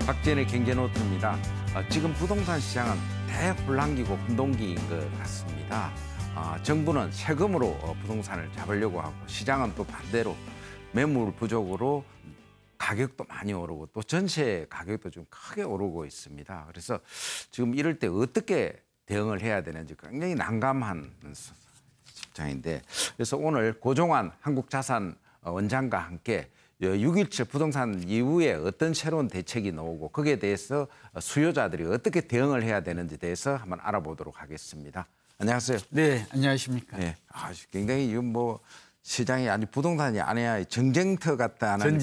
박지현의 경제노트입니다. 지금 부동산 시장은 대혼란기고 혼동기인 것 같습니다. 정부는 세금으로 부동산을 잡으려고 하고 시장은 또 반대로 매물 부족으로 가격도 많이 오르고 또 전세 가격도 좀 크게 오르고 있습니다. 그래서 지금 이럴 때 어떻게 대응을 해야 되는지 굉장히 난감한 입장인데, 그래서 오늘 고종환 한국자산 원장과 함께 6.17 부동산 이후에 어떤 새로운 대책이 나오고 거기에 대해서 수요자들이 어떻게 대응을 해야 되는지에 대해서 한번 알아보도록 하겠습니다. 안녕하세요. 네, 안녕하십니까. 네, 굉장히 지금 뭐 시장이 아니 부동산이 아니야 정쟁터 같다는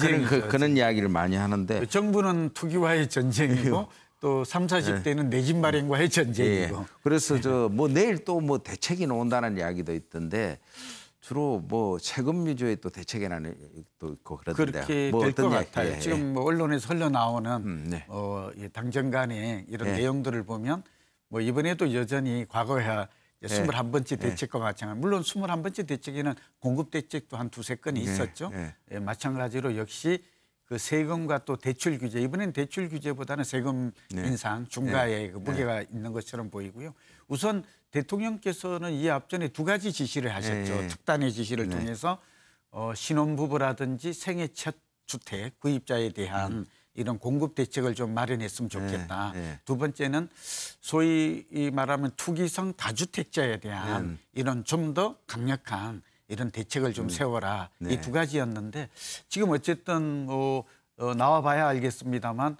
그런 이야기를 많이 하는데, 정부는 투기와의 전쟁이고 또 30, 40대는 내 집 마련과의 전쟁이고. 그래서 뭐 내일 또 뭐 대책이 나온다는 이야기도 있던데 주로 뭐 세금 위주의 또 대책이라는 또 있고 그러던데 그렇게 뭐 될 것 같아요. 예. 지금 뭐 언론에서 흘러나오는 당정 간의 이런 내용들을 보면 뭐 이번에도 여전히 과거에 21번째 대책과 마찬가지. 물론 21번째 대책에는 공급 대책도 한 두세 건이 있었죠. 마찬가지로 역시 그 세금과 또 대출 규제, 이번엔 대출 규제보다는 세금 인상 중과에 그 무게가 있는 것처럼 보이고요. 우선 대통령께서는 이 앞전에 두 가지 지시를 하셨죠. 특단의 지시를 통해서 신혼부부라든지 생애 첫 주택 구입자에 대한 이런 공급 대책을 좀 마련했으면 좋겠다. 두 번째는 소위 말하면 투기성 다주택자에 대한 이런 좀 더 강력한 이런 대책을 좀 세워라. 이 두 가지였는데 지금 어쨌든 나와봐야 알겠습니다만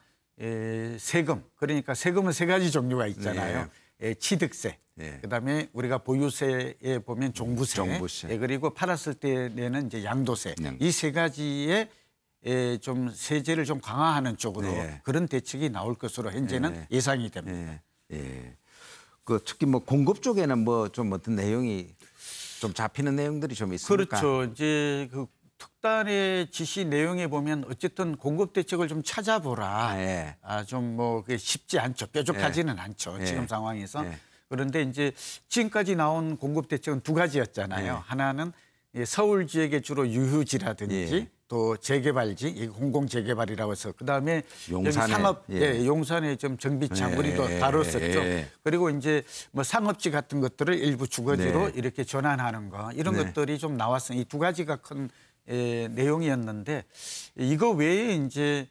세금, 그러니까 세금은 세 가지 종류가 있잖아요. 취득세, 그다음에 우리가 보유세에 보면 종부세, 그리고 팔았을 때 내는 이제 양도세. 이 세 가지에 좀 세제를 좀 강화하는 쪽으로 그런 대책이 나올 것으로 현재는 예상이 됩니다. 그 특히 뭐 공급 쪽에는 뭐 좀 어떤 내용이 좀 잡히는 내용들이 좀 있습니까? 그렇죠. 이제 그 특단의 지시 내용에 보면 어쨌든 공급 대책을 좀 찾아보라. 좀 뭐 그게 쉽지 않죠. 뾰족하지는 않죠. 지금 상황에서. 그런데 이제 지금까지 나온 공급 대책은 두 가지였잖아요. 하나는 서울 지역의 주로 유휴지라든지 또 재개발지, 공공 재개발이라고 해서 그다음에 용산에, 상업, 용산에 좀 정비창 우리도 다뤘었죠. 그리고 이제 뭐 상업지 같은 것들을 일부 주거지로 이렇게 전환하는 거, 이런 것들이 좀 나왔어요. 이 두 가지가 큰 내용이었는데 이거 외에 이제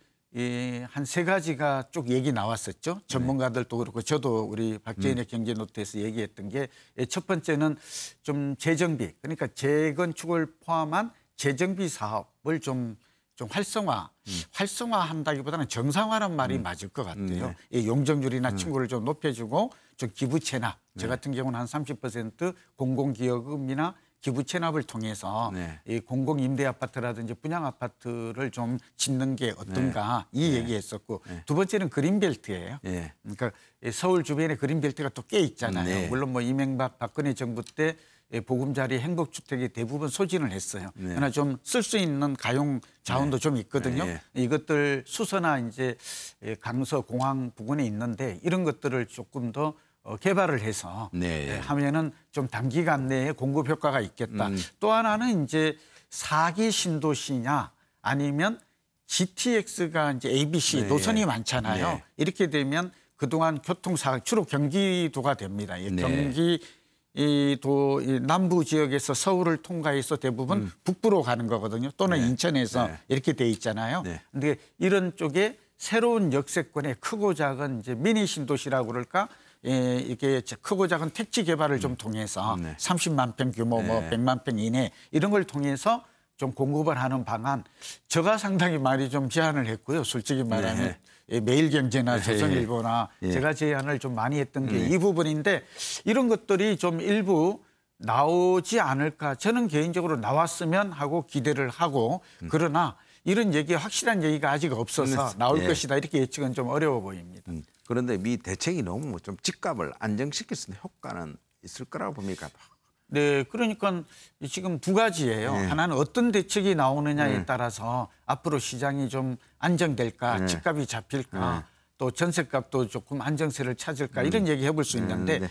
한 세 가지가 쭉 얘기 나왔었죠. 전문가들도 그렇고 저도 우리 박지현의 경제노트에서 얘기했던 게 첫 번째는 좀 재정비, 그러니까 재건축을 포함한 재정비 사업을 좀 활성화한다기보다는 정상화란 말이 맞을 것 같아요. 이 용적률이나 층고를 좀 높여주고 좀 기부 체납, 저 같은 경우는 한 30% 공공기여금이나 기부 체납을 통해서 이 공공 임대 아파트라든지 분양 아파트를 좀 짓는 게 어떤가 이 얘기했었고, 두 번째는 그린벨트예요. 그러니까 서울 주변에 그린벨트가 또 꽤 있잖아요. 물론 뭐 이명박 박근혜 정부 때 보금자리 행복주택이 대부분 소진을 했어요. 그러나 좀 쓸 수 있는 가용 자원도 좀 있거든요. 이것들 수서나 이제 강서 공항 부근에 있는데 이런 것들을 조금 더 개발을 해서 하면은 좀 단기간 내에 공급 효과가 있겠다. 또 하나는 이제 4기 신도시냐 아니면 GTX가 이제 ABC 노선이 많잖아요. 이렇게 되면 그동안 교통사고 주로 경기도가 됩니다. 경기 또 남부 지역에서 서울을 통과해서 대부분 북부로 가는 거거든요. 또는 인천에서 이렇게 돼 있잖아요. 근데 이런 쪽에 새로운 역세권에 크고 작은 이제 미니 신도시라고 그럴까? 이게 크고 작은 택지 개발을 좀 통해서 30만 평 규모, 뭐 100만 평 이내 이런 걸 통해서 좀 공급을 하는 방안, 제가 상당히 많이 좀 제안을 했고요. 솔직히 말하면 매일경제나 조선일보나 제가 제안을 좀 많이 했던 게 이 부분인데 이런 것들이 좀 일부 나오지 않을까. 저는 개인적으로 나왔으면 하고 기대를 하고, 그러나 이런 확실한 얘기가 아직 없어서 나올 것이다 이렇게 예측은 좀 어려워 보입니다. 그런데 이 대책이 너무 좀 집값을 안정시킬 수 있는 효과는 있을 거라고 봅니까? 네, 그러니까 지금 두 가지예요. 하나는 어떤 대책이 나오느냐에 따라서 앞으로 시장이 좀 안정될까, 집값이 잡힐까, 또 전셋값도 조금 안정세를 찾을까 이런 얘기 해볼 수 있는데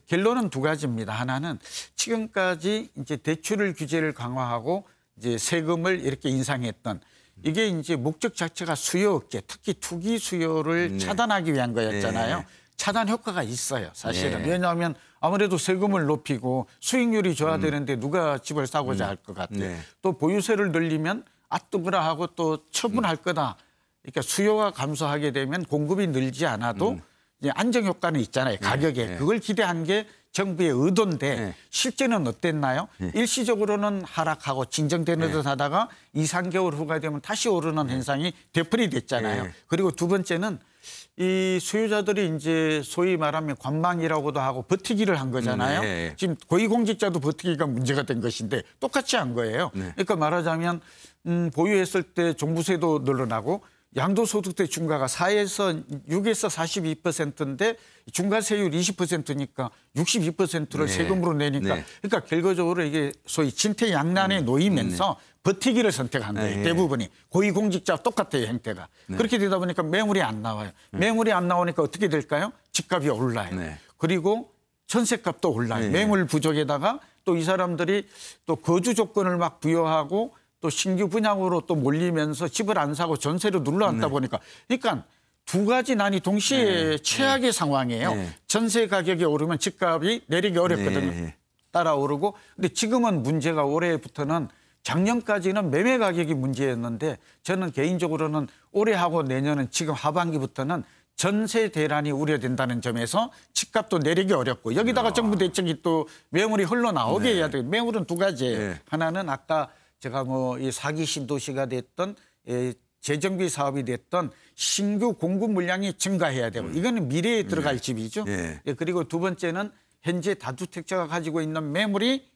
결론은 두 가지입니다. 하나는 지금까지 이제 대출 규제를 강화하고 이제 세금을 이렇게 인상했던 이게 이제 목적 자체가 수요 억제, 특히 투기 수요를 차단하기 위한 거였잖아요. 차단 효과가 있어요, 사실은. 왜냐하면 아무래도 세금을 높이고 수익률이 좋아되는데 누가 집을 사고자 할 것 같아요. 또 보유세를 늘리면 아뜨거라 하고 또 처분할 거다. 그러니까 수요가 감소하게 되면 공급이 늘지 않아도 이제 안정 효과는 있잖아요, 가격에. 그걸 기대한 게 정부의 의도인데 실제는 어땠나요? 일시적으로는 하락하고 진정되는 듯 하다가 2, 3개월 후가 되면 다시 오르는 현상이 되풀이됐잖아요. 그리고 두 번째는 이 수요자들이 이제 소위 말하면 관망이라고도 하고 버티기를 한 거잖아요. 지금 고위공직자도 버티기가 문제가 된 것인데 똑같이 한 거예요. 그러니까 말하자면 보유했을 때 종부세도 늘어나고 양도소득세 중과가 4에서 6에서 42%인데 중과세율 20%니까 62%를 세금으로 내니까 그러니까 결과적으로 이게 소위 진퇴양난에 놓이면서 버티기를 선택한 거예요. 대부분이. 고위공직자와 똑같아요, 형태가. 그렇게 되다 보니까 매물이 안 나와요. 매물이 안 나오니까 어떻게 될까요? 집값이 올라요. 그리고 전세값도 올라요. 매물 부족에다가 또 이 사람들이 또 거주 조건을 막 부여하고 또 신규 분양으로 또 몰리면서 집을 안 사고 전세로 눌러앉다 보니까 그러니까 두 가지 난이 동시에 최악의 상황이에요. 전세 가격이 오르면 집값이 내리기 어렵거든요. 따라 오르고. 근데 지금은 문제가 올해부터는 작년까지는 매매 가격이 문제였는데 저는 개인적으로는 올해하고 내년은 지금 하반기부터는 전세 대란이 우려된다는 점에서 집값도 내리기 어렵고 여기다가 정부 대책이 또 매물이 흘러나오게 해야 돼요. 매물은 두 가지예요. 하나는 아까 제가 뭐 이 사기 신도시가 됐던 재정비 사업이 됐던 신규 공급 물량이 증가해야 되고 이거는 미래에 들어갈 집이죠. 그리고 두 번째는 현재 다주택자가 가지고 있는 매물이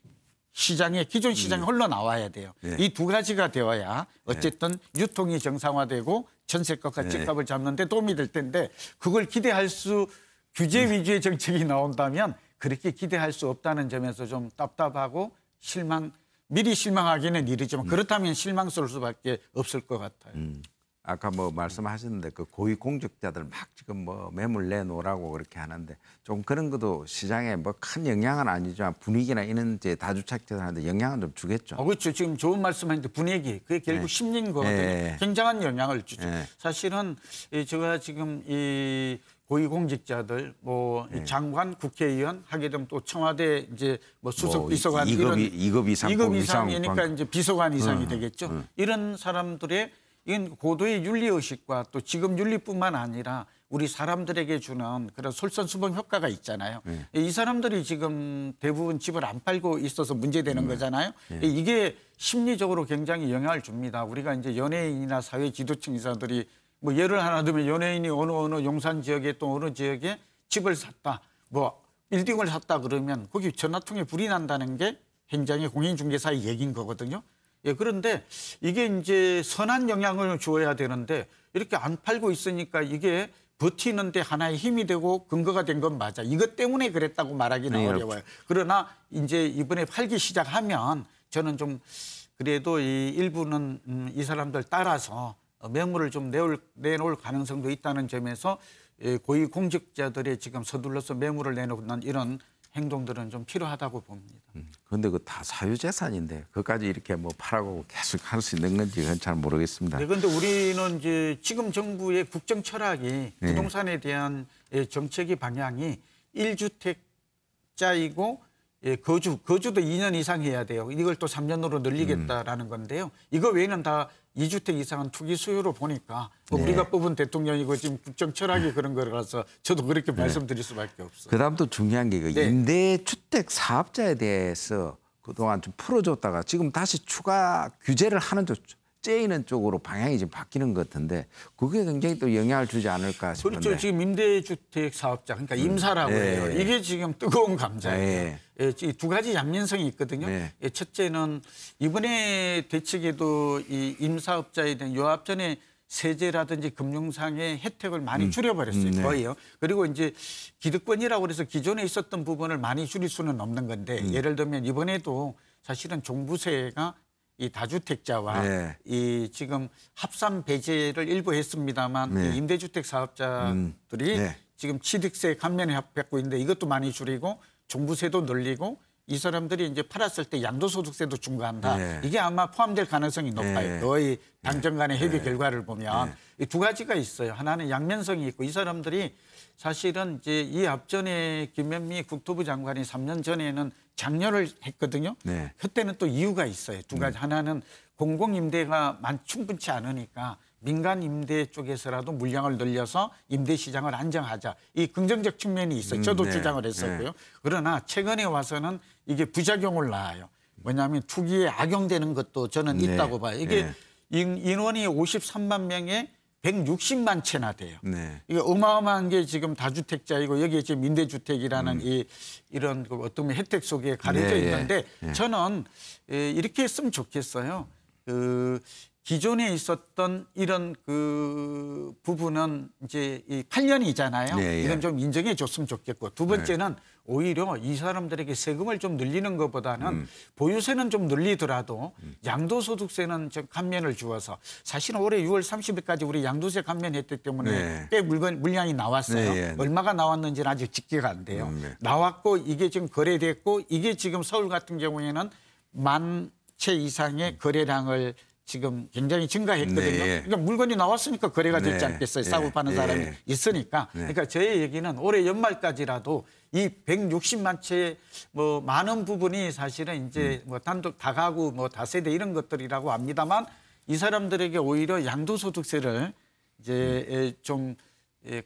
시장에 기존 시장에 흘러나와야 돼요. 이 두 가지가 되어야 어쨌든 유통이 정상화되고 전세값과 집값을 잡는 데 도움이 될 텐데 그걸 기대할 수 규제 위주의 정책이 나온다면 그렇게 기대할 수 없다는 점에서 좀 답답하고 미리 실망하기는 이르지만 그렇다면 실망스러울 수밖에 없을 것 같아요. 아까 뭐 말씀하셨는데 그 고위공직자들 막 지금 뭐 매물 내놓으라고 그렇게 하는데 좀 그런 것도 시장에 뭐 큰 영향은 아니지만 분위기나 이런 이제 다주택자들한테 영향은 좀 주겠죠. 그렇죠. 지금 좋은 말씀하셨는데 분위기 그게 결국 심리인 거거든요. 굉장한 영향을 주죠. 사실은 제가 지금 이 고위공직자들 뭐 장관, 국회의원 하게 되면 또 청와대 이제 뭐 수석 비서관 2급 이상 2급 이상이니까 이제 비서관 이상이 되겠죠. 이런 사람들의 이건 고도의 윤리의식과 또 지금 윤리뿐만 아니라 우리 사람들에게 주는 그런 솔선수범 효과가 있잖아요. 이 사람들이 지금 대부분 집을 안 팔고 있어서 문제되는 거잖아요. 이게 심리적으로 굉장히 영향을 줍니다. 우리가 이제 연예인이나 사회 지도층 인사들이 뭐 예를 하나 들면 연예인이 어느 용산 지역에 또 어느 지역에 집을 샀다, 뭐 빌딩을 샀다 그러면 거기 전화통에 불이 난다는 게 현장의 공인중개사의 얘기인 거거든요. 그런데 이게 이제 선한 영향을 주어야 되는데 이렇게 안 팔고 있으니까 이게 버티는데 하나의 힘이 되고 근거가 된 건 맞아. 이것 때문에 그랬다고 말하기는 어려워요. 그러나 이제 이번에 팔기 시작하면 저는 좀 그래도 이 일부는 이 사람들 따라서 매물을 좀 내놓을 가능성도 있다는 점에서 고위공직자들의 지금 서둘러서 매물을 내놓는 이런 행동들은 좀 필요하다고 봅니다. 그런데 그 다 사유재산인데 그것까지 이렇게 뭐 팔아고 계속 할 수 있는 건지 그건 잘 모르겠습니다. 그런데 우리는 이제 지금 정부의 국정 철학이 부동산에 대한 정책의 방향이 1주택자이고 거주도 2년 이상 해야 돼요. 이걸 또 3년으로 늘리겠다라는 건데요. 이거 외에는 다 2주택 이상은 투기 수요로 보니까 뭐 우리가 뽑은 대통령이고 지금 국정 철학이 그런 거라서 저도 그렇게 말씀드릴 수밖에 없어요. 그다음 또 중요한 게 임대주택 사업자에 대해서 그동안 좀 풀어줬다가 지금 다시 추가 규제를 하는 쪽, 째이는 쪽으로 방향이 지금 바뀌는 것 같은데 그게 굉장히 또 영향을 주지 않을까 싶은데. 그렇죠. 지금 임대주택 사업자 그러니까 임사라고 해요. 이게 지금 뜨거운 감자예요. 이 두 가지 양면성이 있거든요. 첫째는 이번에 대책에도 이 임사업자에 대한 요 앞전에 세제라든지 금융상의 혜택을 많이 줄여버렸어요. 거의요. 그리고 이제 기득권이라고 그래서 기존에 있었던 부분을 많이 줄일 수는 없는 건데 예를 들면 이번에도 사실은 종부세가 이 다주택자와 이 지금 합산 배제를 일부 했습니다만 이 임대주택 사업자들이 지금 취득세 감면을 받고 있는데 이것도 많이 줄이고 종부세도 늘리고 이 사람들이 이제 팔았을 때 양도소득세도 중과한다. 네. 이게 아마 포함될 가능성이 높아요. 네. 거의 당정 간의 협의 결과를 보면 네. 이 두 가지가 있어요. 하나는 양면성이 있고 이 사람들이 사실은 이제 이 앞전에 김현미 국토부 장관이 3년 전에는 장려를 했거든요. 네. 그때는 또 이유가 있어요. 두 가지. 하나는 공공임대가 충분치 않으니까 민간 임대 쪽에서라도 물량을 늘려서 임대 시장을 안정하자. 이 긍정적 측면이 있어요. 저도 네. 주장을 했었고요. 그러나 최근에 와서는 이게 부작용을 낳아요. 뭐냐면 투기에 악용되는 것도 저는 네. 있다고 봐요. 이게 네. 인원이 53만 명에 160만 채나 돼요. 네. 이게 어마어마한 게 지금 다주택자이고 여기에 지금 임대주택이라는 이런 그 어떤 혜택 속에 가려져 네, 있는데 네. 저는 이렇게 했으면 좋겠어요. 그 기존에 있었던 이런 그 부분은 이제 이 8년이잖아요. 네, 이건 예. 좀 인정해 줬으면 좋겠고 두 번째는 오히려 이 사람들에게 세금을 좀 늘리는 것보다는 보유세는 좀 늘리더라도 양도소득세는 좀 감면을 주어서 사실은 올해 6월 30일까지 우리 양도세 감면했기 때문에 네. 꽤 물량이 나왔어요. 네, 예. 얼마가 나왔는지는 아직 집계가 안 돼요. 네. 나왔고 이게 지금 거래됐고 이게 지금 서울 같은 경우에는 10,000 채 이상의 거래량을 지금 굉장히 증가했거든요. 네. 그러니까 물건이 나왔으니까 거래가 되지 네. 않겠어요. 네. 사고 파는 사람이 네. 있으니까. 네. 그러니까 저의 얘기는 올해 연말까지라도 이 160만 채 뭐 많은 부분이 사실은 이제 뭐 단독 다가구 뭐 다세대 이런 것들이라고 합니다만 이 사람들에게 오히려 양도소득세를 이제 좀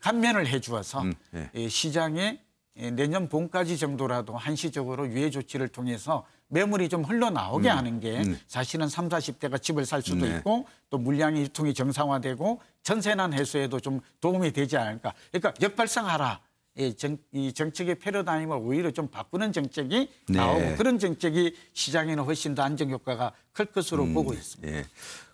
감면을 해 주어서 네. 시장에 내년 봄까지 정도라도 한시적으로 유예 조치를 통해서 매물이 좀 흘러나오게 하는 게 사실은 30, 40대가 집을 살 수도 네. 있고 또 물량이 유통이 정상화되고 전세난 해소에도 좀 도움이 되지 않을까. 그러니까 역발상하라. 이 정책의 패러다임을 오히려 좀 바꾸는 정책이 네. 나오고 그런 정책이 시장에는 훨씬 더 안정 효과가 클 것으로 보고 있습니다. 예.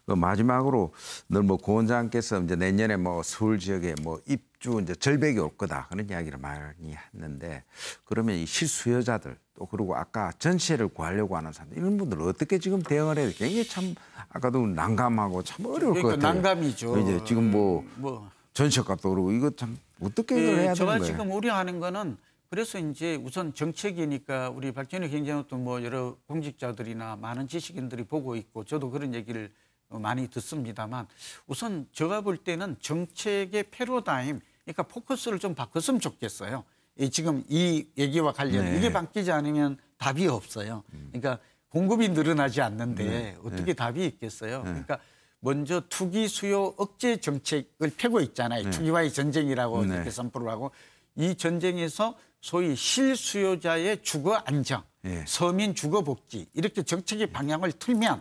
그 마지막으로 늘 뭐 고원장께서 이제 내년에 뭐 서울 지역에 뭐 입주 이제 절벽이 올 거다 그런 이야기를 많이 했는데 그러면 이 실수요자들 또 그리고 아까 전세를 구하려고 하는 사람들 이런 분들 어떻게 지금 대응을 해야 될지 이게 참 아까도 난감하고 참 어려울 것 그러니까 같아요. 난감이죠. 이제 지금 뭐 전세값도 그러고 이거 참 어떻게 이걸 해야 되는 제가 거예요? 지금 우려하는 거는 그래서 이제 우선 정책이니까 우리 박정희 경제노트 뭐 여러 공직자들이나 많은 지식인들이 보고 있고 저도 그런 얘기를 많이 듣습니다만 우선 제가 볼 때는 정책의 패러다임 그러니까 포커스를 좀 바꿨으면 좋겠어요. 지금 이 얘기와 관련 이게 바뀌지 않으면 답이 없어요. 그러니까 공급이 늘어나지 않는데 어떻게 답이 있겠어요. 그러니까 먼저 투기 수요 억제 정책을 펴고 있잖아요. 투기와의 전쟁이라고 이렇게 선포를 하고 이 전쟁에서 소위 실수요자의 주거 안정, 서민 주거 복지 이렇게 정책의 방향을 틀면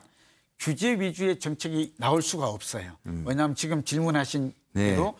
규제 위주의 정책이 나올 수가 없어요. 왜냐하면 지금 질문하신 대로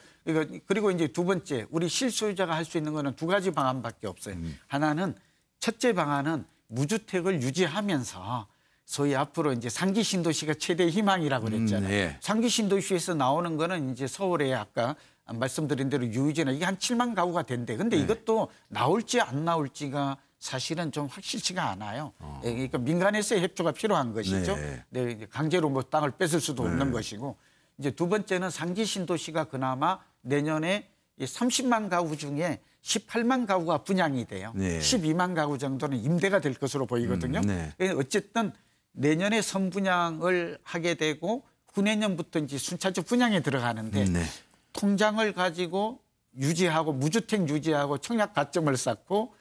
그리고 이제 두 번째 우리 실수요자가 할 수 있는 거는 두 가지 방안밖에 없어요. 하나는 첫째 방안은 무주택을 유지하면서 소위 앞으로 이제 상기 신도시가 최대 희망이라고 그랬잖아요. 상기 신도시에서 나오는 거는 이제 서울에 아까 말씀드린 대로 유유제나 이게 한 7만 가구가 된대. 근데 이것도 나올지 안 나올지가 사실은 좀 확실치가 않아요. 그러니까 민간에서의 협조가 필요한 것이죠. 네, 강제로 뭐 땅을 뺏을 수도 없는 것이고. 이제 두 번째는 상기 신도시가 그나마 내년에 30만 가구 중에 18만 가구가 분양이 돼요. 12만 가구 정도는 임대가 될 것으로 보이거든요. 어쨌든 내년에 선분양을 하게 되고 후내년부터 이제 순차적 분양에 들어가는데 통장을 가지고 유지하고 무주택 유지하고 청약 가점을 쌓고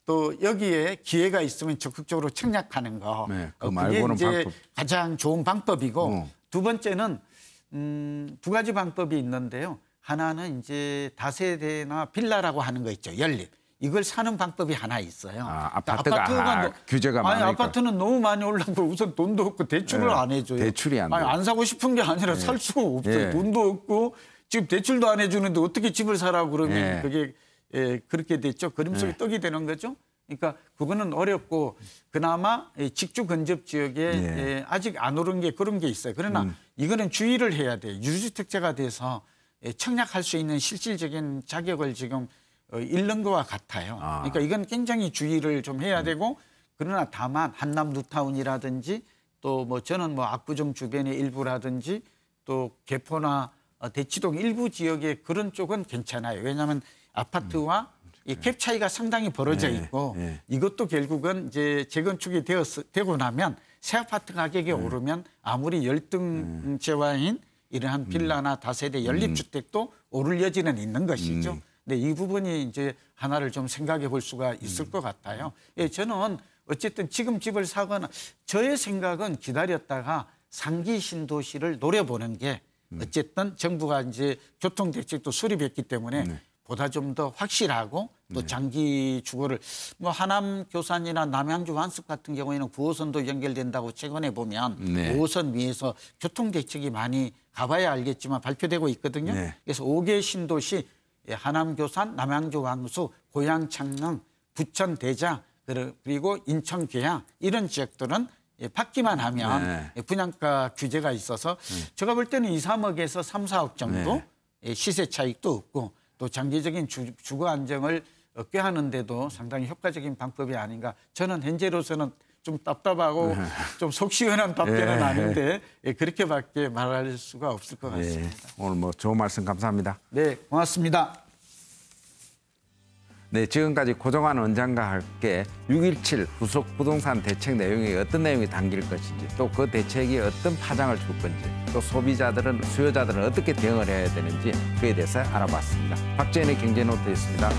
또 여기에 기회가 있으면 적극적으로 청약하는 거. 그 그게 말고는 이제 방법. 가장 좋은 방법이고 두 번째는 두 가지 방법이 있는데요. 하나는 이제 다세대나 빌라라고 하는 거 있죠. 연립. 이걸 사는 방법이 하나 있어요. 아파트가 규제가 많으니까. 아파트는 너무 많이 올라고 우선 돈도 없고 대출을 안 해줘요. 대출이 안 돼요. 안 사고 싶은 게 아니라 살 수가 없어요. 돈도 없고 지금 대출도 안 해주는데 어떻게 집을 사라고 그러면 그게 그렇게 됐죠. 그림 속에 떡이 되는 거죠. 그러니까 그거는 어렵고 그나마 직주 근접 지역에 아직 안 오른 게 그런 게 있어요. 그러나 이거는 주의를 해야 돼요. 유주택자가 돼서 청약할 수 있는 실질적인 자격을 지금 잃는 것과 같아요. 그러니까 이건 굉장히 주의를 좀 해야 되고 그러나 다만 한남 뉴타운이라든지 또 뭐 저는 뭐 압구정 주변의 일부라든지 또 개포나 대치동 일부 지역의 그런 쪽은 괜찮아요. 왜냐하면 아파트와 이 갭 차이가 상당히 벌어져 있고 이것도 결국은 이제 재건축이 되고 나면 새 아파트 가격이 오르면 아무리 열등제와인 이러한 빌라나 다세대 연립주택도 오를 여지는 있는 것이죠. 근데 이 부분이 이제 하나를 좀 생각해 볼 수가 있을 것 같아요. 예, 저는 어쨌든 지금 집을 사거나 저의 생각은 기다렸다가 상기 신도시를 노려보는 게 어쨌든 정부가 이제 교통대책도 수립했기 때문에 보다 좀 더 확실하고 또 장기 주거를 뭐 하남 교산이나 남양주 완습 같은 경우에는 9호선도 연결된다고 최근에 보면 5호선 위에서 교통대책이 많이 가봐야 알겠지만 발표되고 있거든요. 그래서 5개 신도시 하남 교산, 남양주 왕수, 고양 창릉, 부천 대자 그리고 인천 계양 이런 지역들은 받기만 하면 분양가 규제가 있어서 제가 볼 때는 2, 3억에서 3, 4억 정도 시세 차익도 없고 또 장기적인 주거 안정을 얻게 하는데도 상당히 효과적인 방법이 아닌가. 저는 현재로서는 좀 답답하고 좀 속 시원한 답변은 아닌데 그렇게밖에 말할 수가 없을 것 같습니다. 오늘 뭐 좋은 말씀 감사합니다. 네, 고맙습니다. 네, 지금까지 고정환 원장과 함께 6.17 후속 부동산 대책 내용이 어떤 내용이 담길 것인지 또 그 대책이 어떤 파장을 줄 건지 또 수요자들은 어떻게 대응을 해야 되는지 그에 대해서 알아봤습니다. 박재현의 경제노트였습니다.